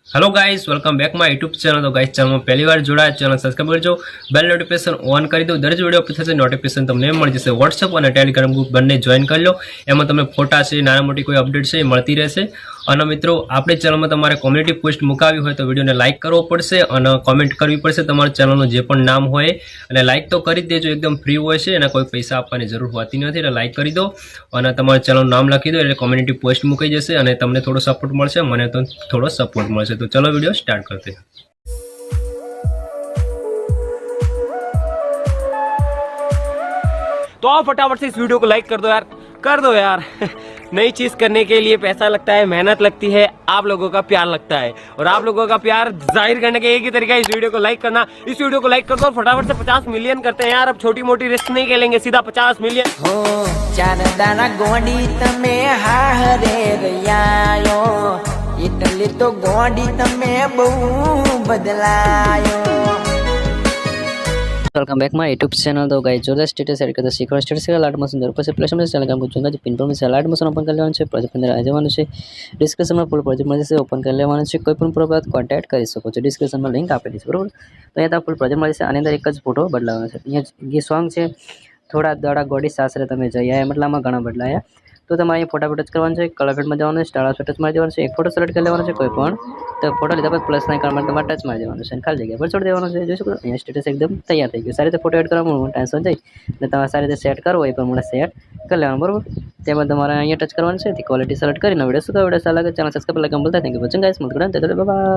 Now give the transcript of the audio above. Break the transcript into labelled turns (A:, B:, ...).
A: Hello guys, welcome back my YouTube channel. तो guys channel में पहली बार जोड़ा चैनल सब्सक्राइब करजो, बेल नोटिफिकेशन ऑन कर दो। दरेक वीडियो પછી નોટિફિકેશન તમને મળી જશે। વોટ્સએપ અને ટેલિગ્રામ ગ્રુપ બંને જોઈન કરી લો, એમાં તમને ફોટા છે, નાના મોટી કોઈ અપડેટ છે એ મળતી રહેશે। અને મિત્રો, આપણી ચેનલમાં તમારે કોમ્યુનિટી પોસ્ટ મુકાવી હોય તો વિડીયોને લાઇક કરવો પડશે અને કોમેન્ટ કરવી પડશે તમારા ચેનલનું જે પણ નામ હોય, અને લાઇક તો કરી જ દેજો, એકદમ ફ્રી હોય છે અને કોઈ પૈસા આપવાની જરૂર હોતી નથી। એટલે લાઇક કરી દો અને તમારા ચેનલનું નામ લખી દો એટલે કોમ્યુનિટી પોસ્ટ મુકાઈ જશે અને તમને થોડો સપોર્ટ મળશે, મને તો થોડો સપોર્ટ મળશે। तो चलो वीडियो स्टार्ट करते हैं।
B: तो आप फटाफट से इस वीडियो को लाइक कर दो यार नई चीज करने के लिए पैसा लगता है, मेहनत लगती है, आप लोगों का प्यार लगता है, और आप लोगों का प्यार जाहिर करने का एक ही तरीका है इस वीडियो को लाइक करना। इस वीडियो को लाइक कर दो और फटाफट से 50 मिलियन करते हैं यार। अब छोटी मोटी रिस्क नहीं खेलेंगे, सीधा 50 मिलियन।
C: हो चार दाना गोडी तमे हारे रयायो इटली तो गोडी तमे बहु बदलायो।
D: Welcome back my YouTube channel. तो गाइस जोरदार स्टेटस ऐड करते सीखो स्टेटस के लाइट मोशन ऊपर से प्लस में चैनल का पूछूंगा जो पिन पर में लाइट मोशन ओपन कर लेવાનું છે। પ્રોજેક્ટ અંદર આવી જવાનું છે। ડિસ્ક્રિપ્શનમાં ફૂલ પ્રોજેક્ટ મળી જશે, ઓપન કરી લેવાનું છે। કોઈ પણ પ્રોબ્લેમ કોન્ટેક્ટ કરી શકો છો, ડિસ્ક્રિપ્શનમાં લિંક આપેલી છે બરોબર। તો અહીંયા ફૂલ પ્રોજેક્ટ મળી જશે। આની અંદર એક જ ફોટો બદલાવાનો છે। અહીંયા જે સોંગ છે થોડા દડા ગોડી સાસરે તમે જઈ આયા, મતલબમાં ઘણા બદલાયા। તો તમારે અહીંયા ફોટા ફોટો જ કરવાનું છે। કલર ફિટમાં જવાનું છે, સ્ટાર ફોટો મારી દેવાનું છે। એક ફોટો સિલેક્ટ કરી લેવાનો છે કોઈ પણ, તો ફોટો લીધા બાદ પ્લસ ના કરવા તમારે ટચ મારી દેવાનું છે, ખાલી જગ્યા પર છોડી દેવાનું છે। જોઈ શકો અહીંયા સ્ટેટસ એકદમ તૈયાર થઈ ગયું। સારી રીતે ફોટો એડ કરવામાં ટેન્શન જાય એટલે તમારે સારી રીતે સેટ કરવો એ પ્રમાણે સેટ કરી લેવાનું બરોબર। તેમાં તમારે અહીંયા ટચ કરવાનું છે, ક્વોલિટી સિલેક્ટ કરીને વિડીયો શું વિડીયો સારા લાગે ચેનલ સબસ્ક્રાઇબ લાગે બોલતા thank you for watching guys. મળતું રહે બાય।